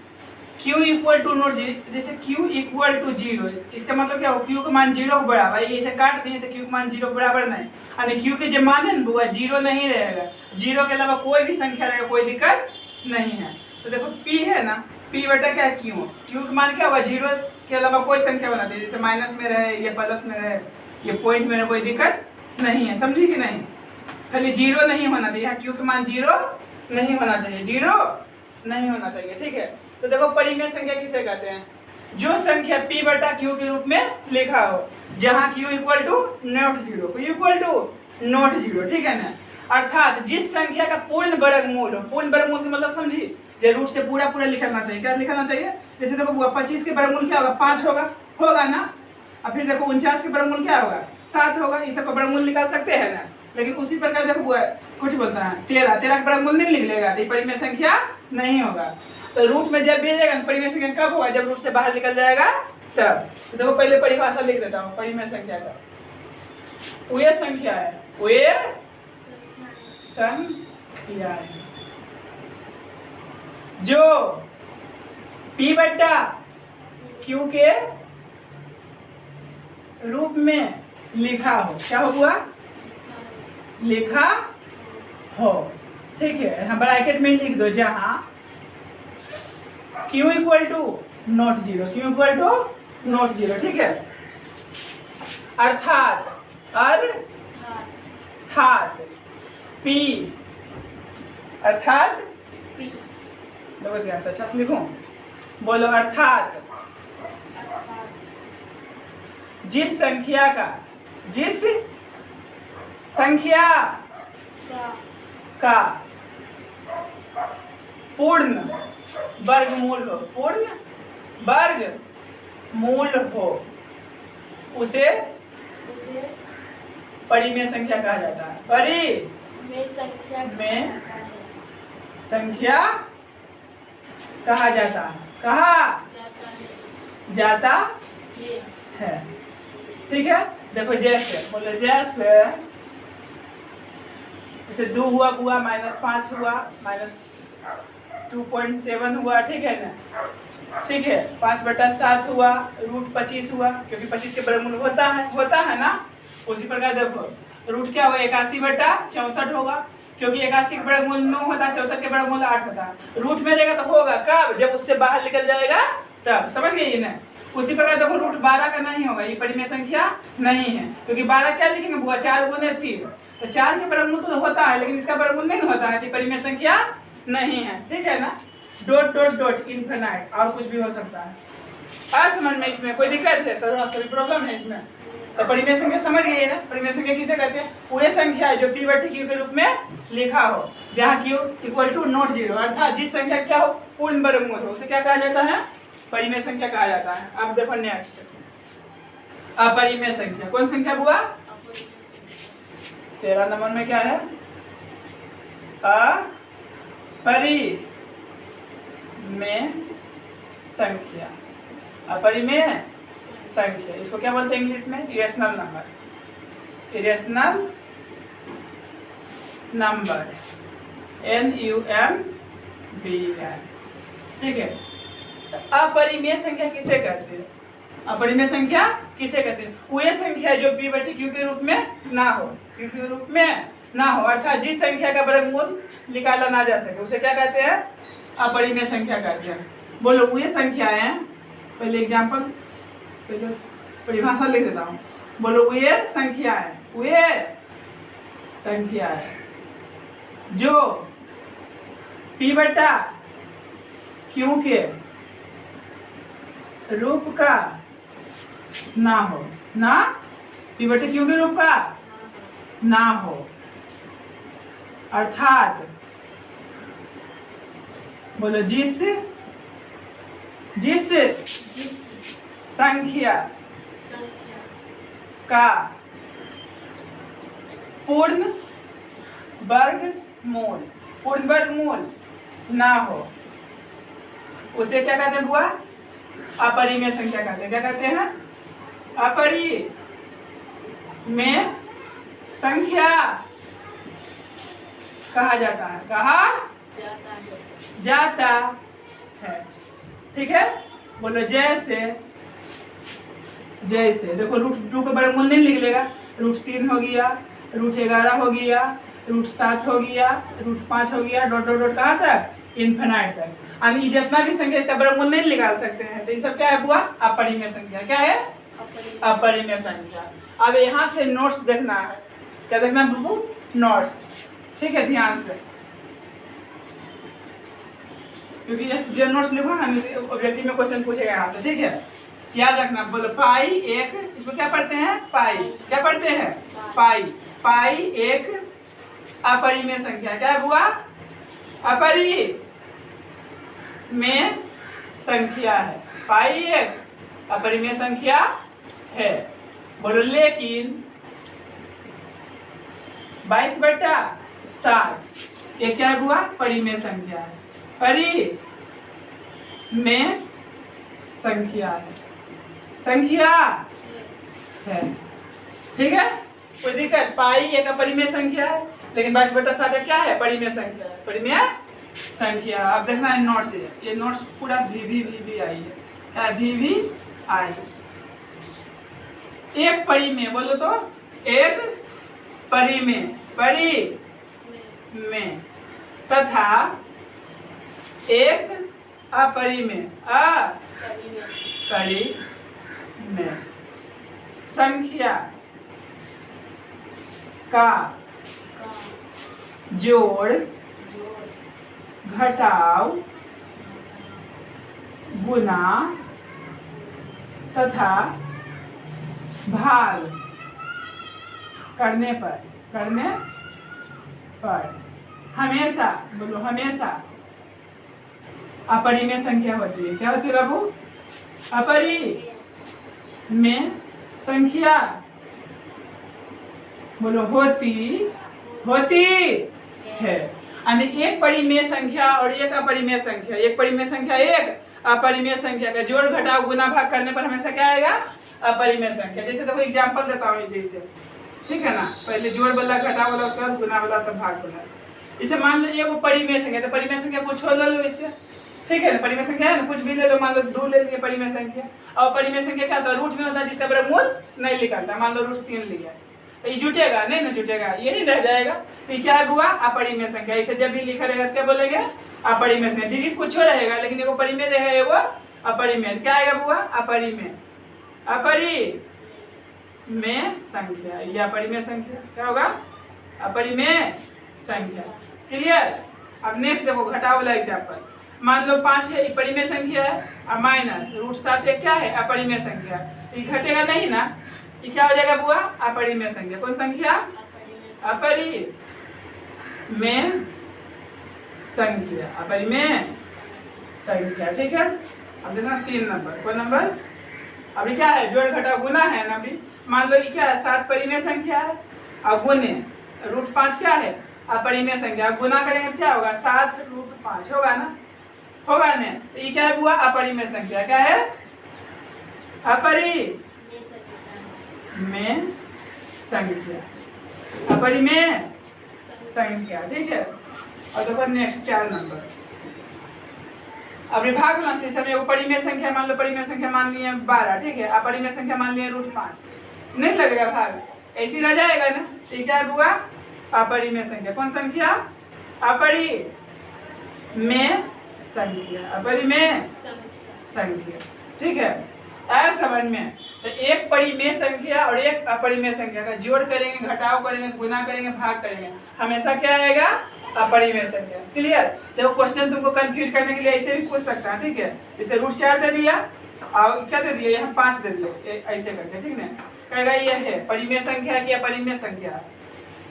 Q equal to not zero. जैसे Q इक्वल टू जीरो, इसका मतलब क्या हो? Q का मान 0 के बराबर। ये इसे काट दिए तो Q का मान 0 के बराबर नहीं। यानी Q के जो मान है वो 0 नहीं रहेगा। 0 के अलावा कोई भी संख्या रहेगा, कोई दिक्कत नहीं है। तो देखो P है ना। P बटा क्या है? Q का मान क्या होगा? 0 के अलावा कोई संख्या होना चाहिए। जैसे माइनस में रहे, ये प्लस में रहे, ये पॉइंट में रहे, कोई दिक्कत नहीं है। समझी कि नहीं? खाली 0 नहीं होना चाहिए। यहाँ Q का मान 0 नहीं होना चाहिए। 0 नहीं होना चाहिए। ठीक है। तो देखो परिमेय संख्या किसे कहते हैं? जो संख्या P बटा Q के रूप में लिखा हो, जहाँ Q equal to not zero. Q equal to not zero. ठीक है ना। अर्थात जिस संख्या का पूर्ण वर्गमूल हो। पूर्ण वर्गमूल का मतलब समझी? जरूर से पूरा पूरा लिखना चाहिए। क्या लिखना चाहिए? जैसे देखो 25 के वर्गमूल क्या होगा? 5 होगा ना। अब फिर देखो 49 के वर्गमूल क्या होगा? 7 होगा। इस सबका वर्गमूल निकाल सकते हैं ना। लेकिन उसी प्रकार देखो कुछ बोलता है 13 का वर्गमूल नहीं लिख लेगा तो परिमेय संख्या नहीं होगा। तो रूट में जब भेजेगा परिमेय संख्या कब होगा? जब रूट से बाहर निकल जाएगा तब। तो देखो पहले परिभाषा लिख देता हूँ परिमेय संख्या का। वे संख्या है, वे संख्या है जो P बट्टा Q के रूप में लिखा हो। क्या हुआ? लिखा हो। ठीक है, यहाँ ब्रैकेट में लिख दो जहां Q equal to not zero, Q equal to not zero. ठीक है, अर्थात P अर्थात देखो ध्यान से, अच्छा से लिखूं, बोलो अर्थात जिस संख्या का पूर्ण वर्गमूल हो उसे परिमेय संख्या कहा जाता है। परिमेय संख्या कहा जाता है, कहा जाता है। ठीक है, देखो जैसे बोलो, जैसे इसे 2 हुआ बुआ, -5 हुआ, -2.7 हुआ। ठीक है ना, ठीक है, 5/7 हुआ, √25 हुआ, क्योंकि 25 के वर्गमूल होता है ना। उसी प्रकार देखो रूट क्या होगा, 81/64 होगा, क्योंकि 81 के वर्गमूल 9 होता है, 64 के वर्गमूल 8 होता है। रूट में रहेगा तो होगा कब, जब उससे बाहर निकल जाएगा तब। समझ गए ये ना। उसी प्रकार देखो √12 का नहीं होगा, ये परिमेय संख्या नहीं है, क्योंकि 12 क्या लिखेंगे बुआ, 4 गुने 3, तो 4 के वर्गमूल तो होता है, लेकिन इसका वर्गमूल नहीं होता है, तो परिमेय संख्या नहीं है। ठीक है ना, ... इन्फिनाइट, और कुछ भी हो सकता है। आज समझ में इसमें कोई दिक्कत है तो सभी प्रॉब्लम है इसमें। तो परिमेय संख्या समझ गए ना। परिमेय संख्या किसे कहते हैं? वो संख्या है जो P बटे Q के रूप में लिखा हो, जहाँ Q equal to not zero, अर्थात जिस संख्या क्या हो, पूर्ण वर्गमूल हो, उसे क्या कहा जाता है? परिमेय संख्या कहा जाता है। अब देखो नेक्स्ट, अपरिमेय संख्या। कौन संख्या हुआ? 13 नंबर में क्या है? अपरिमेय संख्या। अपरिमेय संख्या, इसको क्या बोलते हैं इंग्लिश में? Irrational number. Irrational number, NUMBR। ठीक है, तो अपरिमेय संख्या किसे कहते हैं? अपरिमेय संख्या किसे कहते हैं? वो संख्या जो P बटे Q के रूप में ना हो, Q के रूप में ना हो, अर्थात जिस संख्या का वर्गमूल निकाला ना जा सके, उसे क्या कहते हैं? अपरिमेय संख्या कहते हैं। बोलो वो संख्याएं, पहले एग्जाम्पल, पहले परिभाषा लिख देता हूँ। बोलो वो संख्याएं जो P बटा Q के रूप का ना हो, ना P बटे Q के रूप का ना हो, अर्थात बोलो जिस संख्या का पूर्ण वर्गमूल ना हो, उसे क्या कहते हैं बुआ? अपरिमेय संख्या कहते हैं। क्या कहते हैं? अपरिमेय संख्या कहा जाता है, कहा जाता है। ठीक है, बोलो जैसे देखो √2 का वर्गमूल नहीं लिख लेगा, √3 हो गया, √11 हो गया, √7 हो गया, √5 हो गया, ... कहाँ तक? इन्फिनाइट तक। यानी जितना भी संख्या इसका वर्गमूल नहीं निकाल सकते हैं, तो ये सब क्या है बुआ? अपरिमेय संख्या। क्या है? अपरिमेय संख्या। अब यहाँ से नोट्स देखना है। क्या देखना है बुबू? नोट्स। ठीक है, ध्यान से, क्योंकि जो नोट्स लिखो ना, ऑब्जेक्टिव में क्वेश्चन पूछेगा यहाँ से। ठीक है, याद रखना। बोलो पाई एक, इसको क्या पढ़ते हैं? पाई। क्या पढ़ते हैं? पाई एक अपरिमेय संख्या। क्या है बुआ? अपरिमेय संख्या है। पाई एक अपरिमेय संख्या है। बोलो लेकिन 22/7 ये क्या है बुआ? परिमेय संख्या है। परिमेय संख्या है, संख्या है। ठीक है, कोई दिक्कत? पाई एक अपरिमेय संख्या है, लेकिन 22/7 क्या है? परिमेय संख्या है, परिमेय संख्या। अब देखना है नोट्स, ये नोट्स पूरा वी आई है, क्या वी आई। एक परिमेय बोलो तो, एक परिमेय तथा एक अपरिमेय संख्या का जोड़ घटाव गुना तथा भाग करने पर हमेशा, बोलो हमेशा, अपरिमेय संख्या होती है। क्या होती है बाबू? अपरिमेय संख्या, बोलो होती है। यानी एक परिमेय संख्या और एक अपरिमेय संख्या, एक परिमेय संख्या एक अपरिमेय संख्या का जोड़ घटाव गुना भाग करने पर हमेशा क्या आएगा? अपरिमेय संख्या। जैसे देखो एग्जांपल देता हूँ, जैसे ठीक है ना, पहले जोड़ वाला, घटाव वाला, उसके बाद गुना वाला, तब भाग वाला। इसे मान लो ये वो परिमेय संख्या, तो परिमेय संख्या कुछ छोड़ लो इससे, ठीक है ना, परिमेय संख्या है ना, कुछ भी ले लो, मान लो 2 ले लिए परिमेय संख्या। और परिमेय संख्या क्या होता है? रूट में होता है जिसका वर्गमूल नहीं निकलता। मान लो √3 लिया, तो ये जुटेगा नहीं ना, जुटेगा, यही रह जाएगा। तो ये क्या है बुआ? अपरिमेय संख्या। इसे जब भी लिखा रहेगा क्या बोलेंगे? अपरिमेय संख्या। डिजिट कुछ रहेगा, लेकिन देखो परिमेय रहेगा, ये वो अपरिमेय। क्या आएगा बुआ? अपरिमेय संख्या। ये अपरिमेय संख्या क्या होगा? अपरिमेय संख्या। क्लियर? अब नेक्स्ट देखो घटाव वाला एग्जांपल। मान लो 5 है, ये परिमेय संख्या है, और माइनस √7 क्या है? अपरिमेय संख्या। तो ये घटेगा नहीं ना, ये क्या हो जाएगा बुआ? अपरिमेय संख्या। कौन संख्या? अपरिमेय संख्या, ठीक है। अब देखना 3 नंबर, कौन नंबर? अभी क्या है? जोड़ घटाव गुना है ना। अभी मान लो ये क्या है? 7 परिमेय संख्या है, और गुने √5 क्या है? अपरिमेय संख्या। गुना करेंगे तो क्या होगा? 7√5 होगा ना, होगा ना। तो ये क्या है बुआ? अपरिमेय संख्या। क्या है? अपरिमेय संख्या, ठीक है। और देखो नेक्स्ट 4 नंबर। अब विभाग वाला सिस्टम में परिमेय संख्या, मान लो परिमेय संख्या मान लिए 12, ठीक है, अपरिमेय संख्या मान लिए √5, नहीं लगेगा भाग, ऐसी रह जाएगा ना। ठीक है बुआ? अपरिमेय संख्या। कौन संख्या? अपरिमेय संख्या, ठीक है। आया समझ में? तो एक परिमेय संख्या और एक अपरिमेय संख्या का जोड़ करेंगे, घटाव करेंगे, गुना करेंगे, भाग करेंगे, हमेशा क्या आएगा? अपरिमेय संख्या। क्लियर? देखो क्वेश्चन तुमको कंफ्यूज करने के लिए ऐसे भी पूछ सकता है, ठीक है। जैसे √4 दे दिया और क्या दे दिया? यहाँ 5 दे दिया, ऐसे करके, ठीक है। कहेगा ये है परिमेय संख्या की अपरिमेय संख्या,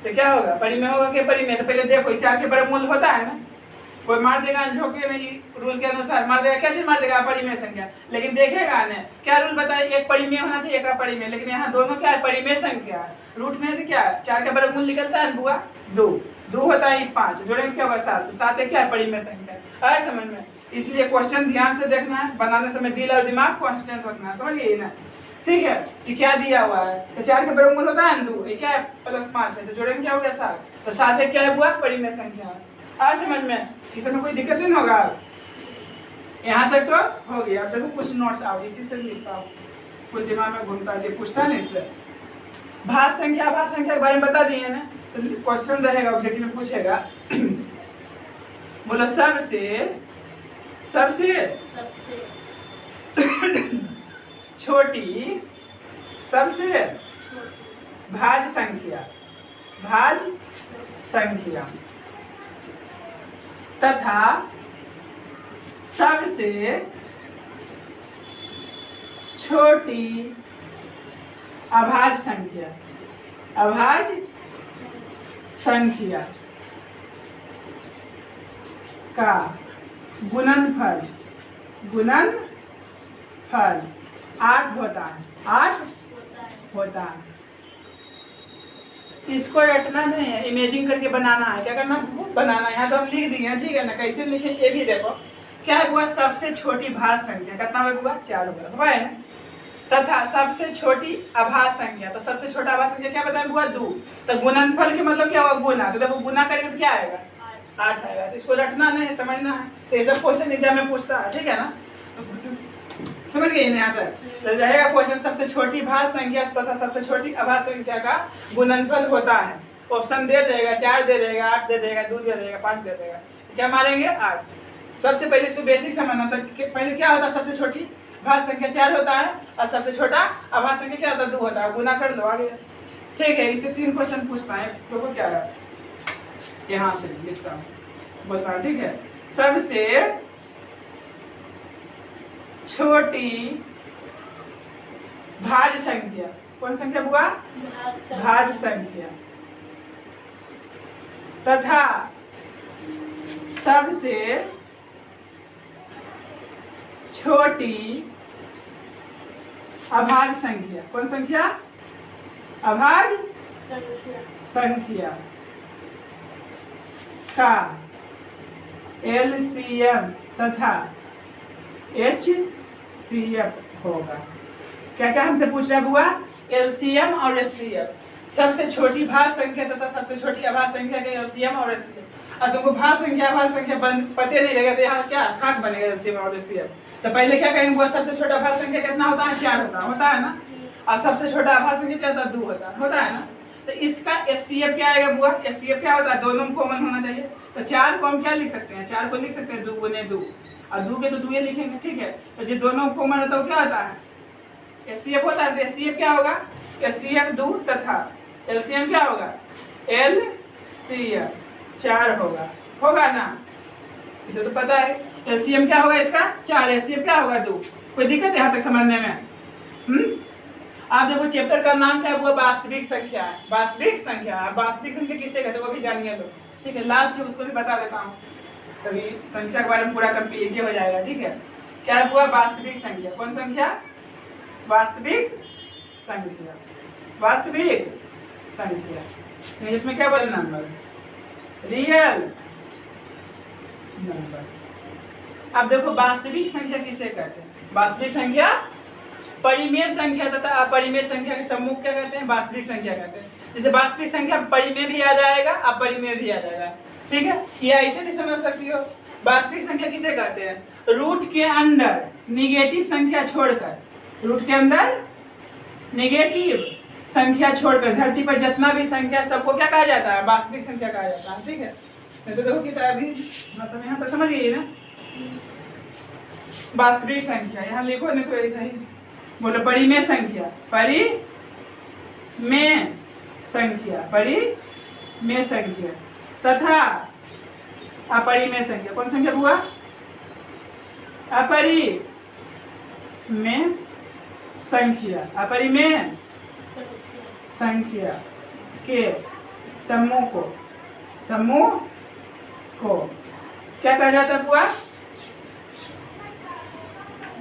तो क्या होगा? परिमेय होगा कि अपरिमेय? तो पहले देखो 4 के वर्गमूल होता है ना, कोई मार देगा झोंके में, रूल के अनुसार मार देगा, क्या चीज मार देगा? अपरिमेय संख्या। लेकिन देखेगा ना, क्या रूल बताए? एक परिमेय होना चाहिए, एक अपरिमेय, लेकिन यहाँ दोनों क्या है? परिमेय संख्या। रूट में तो क्या 4 का वर्गमूल निकलता है बुआ? 2 होता है 5, जोड़ेंगे क्या होगा? 7। 7 क्या है? परिमेय संख्या। आए समझ में? इसलिए क्वेश्चन ध्यान से देखना है, बनाने समय दिल और दिमाग कांस्टेंट रखना है, समझ गए ना? ठीक है, कि क्या दिया हुआ है? तो 4 का वर्गमूल होता है 2, ये क्या है? +5 है, तो जोड़ेंगे क्या हो गया? 7। तो 7 क्या है बुआ? परिमेय संख्या। आज समझ में? इसमें कोई दिक्कत नहीं होगा। यहाँ तक तो हो गया। अब देखो कुछ नोट्स आओ, इसी से लिखता हूँ, कुछ दिमाग में घूमता है, पूछता है ना इससे। भाज्य संख्या, अभाज्य संख्या के बारे में बता दिए ना, तो क्वेश्चन रहेगा, ऑब्जेक्टिव में पूछेगा। बोलो सबसे छोटी, सबसे भाज्य संख्या तथा सबसे छोटी अभाज्य संख्या का गुणनफल 8 होता है। 8 होता है। इसको रटना नहीं है, इमेजिंग करके बनाना है। क्या करना? बनाना है। यहाँ तो हम लिख दिए हैं, ठीक है ना। कैसे लिखे ये भी देखो। क्या है बुआ? सबसे छोटी भाज्य संख्या कितना है बुआ? 4 होगा, है ना। तथा सबसे छोटी अभाज्य संख्या। तो सबसे छोटा अभाज्य संख्या क्या बताएं बुआ? 2। तो गुणनफल के मतलब क्या होगा? गुना। तो देखो गुना करेंगे तो क्या आएगा? 8 आएगा। तो इसको रटना नहीं, समझना है। तो ये सब क्वेश्चन एग्जाम में पूछता है, ठीक है ना? समझ गए यहाँ तक? तो रहेगा क्वेश्चन सबसे छोटी भाज्य संख्या तथा सबसे छोटी अभाज्य संख्या का गुणनफल होता है। ऑप्शन दे देगा, 4 दे देगा, 8 दे देगा, 2 दे देगा, 5 दे देगा। क्या मारेंगे? 8। सबसे पहले इसको बेसिक समझना। तो पहले क्या होता है? सबसे छोटी भाज्य संख्या 4 होता है और सबसे छोटा अभाज्य संख्या क्या होता है? 2 होता है। गुना कर लो आगे, ठीक है? इससे 3 क्वेश्चन पूछता है। देखो क्या है, यहाँ से लिखता हूँ, बोलता हूँ, ठीक है? सबसे छोटी भाज्य संख्या, कौन संख्या बुआ? भाज्य संख्या तथा सबसे छोटी अभाज्य संख्या, कौन संख्या? अभाज्य संख्या का LCM तथा HCF होगा। क्या क्या हमसे पूछ रहा है बुआ? LCM और HCF। सबसे छोटी भाज्य संख्या तथा सबसे छोटी अभाज्य संख्या का LCM और HCF। अब तुमको भाज्य संख्या अभाज्य संख्या पते नहीं रहेगा तो यहाँ क्या खाक बनेगा? LCM और HCF। तो पहले क्या करेंगे बुआ? सबसे छोटा भाज्य संख्या कितना होता है? 4 होता है ना? और सबसे छोटा अभाज्य संख्या क्या होता है? 2 होता है ना? तो इसका HCF क्या आएगा बुआ? HCF क्या होता है? दोनों कॉमन होना चाहिए। तो 4 को हम क्या लिख सकते हैं? 4 को लिख सकते हैं 2 गुने 2, और 2 के तो 2 लिखेंगे, ठीक है? तो जो दोनों कॉमन होता है वो क्या होता है? HCF होता है। तो HCF क्या होगा? HCF 2 तथा LCM क्या होगा? LCM 4 होगा ना? इसे तो पता है। LCM क्या होगा इसका? 4। LCM क्या होगा? 2। कोई दिक्कत है यहाँ तक समझने में? आप देखो चैप्टर का नाम क्या है? वो वास्तविक संख्या है। वास्तविक संख्या, वास्तविक संख्या किसे कहते हैं वो भी जानिए लो, ठीक है? लास्ट उसको भी बता देता हूँ, तभी संख्या के बारे में पूरा कंप्लीट हो जाएगा, ठीक है? क्या हुआ? वास्तविक संख्या। कौन संख्या? वास्तविक संख्या। वास्तविक संख्या इसमें क्या बोले? Number, real number. अब देखो वास्तविक संख्या किसे कहते हैं? वास्तविक संख्या परिमेय संख्या तथा अपरिमेय संख्या के समूह क्या कहते हैं? वास्तविक संख्या कहते हैं। जैसे वास्तविक संख्या परिमेय भी आ जाएगा, अपरिमेय भी आ जाएगा, ठीक है? या ऐसे भी समझ सकती हो। वास्तविक संख्या किसे कहते हैं? रूट के अंदर निगेटिव संख्या छोड़कर, रूट के अंदर निगेटिव संख्या छोड़कर धरती पर जितना भी संख्या सबको क्या कहा जाता है? वास्तविक संख्या कहा जाता है, ठीक है? तो देखो कि अभी यहाँ तक समझ गई ना? वास्तविक संख्या यहाँ लिखो, नहीं तो ऐसा ही बोलो। परिमेय संख्या, परिमेय संख्या, परिमेय संख्या तथा अपरिमेय संख्या। कौन संख्या हुआ? अपरिमेय संख्या। अपरिमेय संख्या के समूह को क्या कहा जाता है बुआ?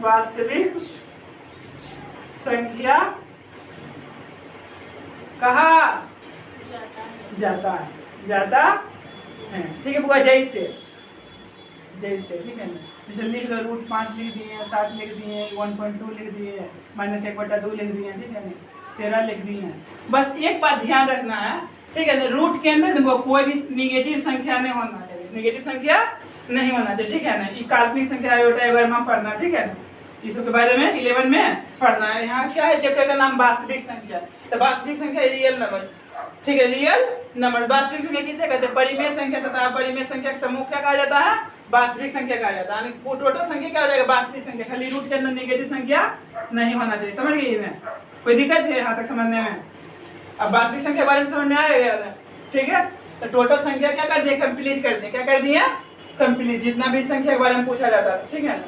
वास्तविक संख्या कहा जाता है, ठीक है बुआ? जैसे, ठीक है ना? जैसे लिख दो, रूट 5 लिख दिए, 7 लिख दिए, 1.2 लिख दिए, -1/2 लिख दिए, ठीक है ना? 13 लिख दिए। बस एक बात ध्यान रखना है, ठीक है ना? रूट के अंदर वो कोई भी निगेटिव संख्या नहीं होना चाहिए, निगेटिव संख्या नहीं होना चाहिए, ठीक है ना? ये काल्पनिक संख्या आयोटा वगैरह पढ़ना, ठीक है ना? इसके बारे में 11 में पढ़ना है। यहाँ क्या है? चैप्टर का नाम वास्तविक संख्या। तो वास्तविक संख्या रियल नंबर, ठीक है? Real number. वास्तविक संख्या किसे कहते हैं? परिमेय संख्या तथा अपरिमेय संख्या का समूह क्या कहा जाता है? वास्तविक संख्या कहा जाता है। टोटल संख्या क्या हो जाएगा? वास्तविक संख्या। खाली रूट के अंदर नेगेटिव संख्या नहीं होना चाहिए। समझ गई ना? कोई दिक्कत है यहाँ तक समझने में? अब वास्तविक संख्या के बारे में समझ में आएगा, ठीक है? तो टोटल संख्या क्या कर दिया? कंप्लीट कर दिया। क्या कर दिया? कंप्लीट। जितना भी संख्या के बारे में पूछा जाता है, ठीक है ना?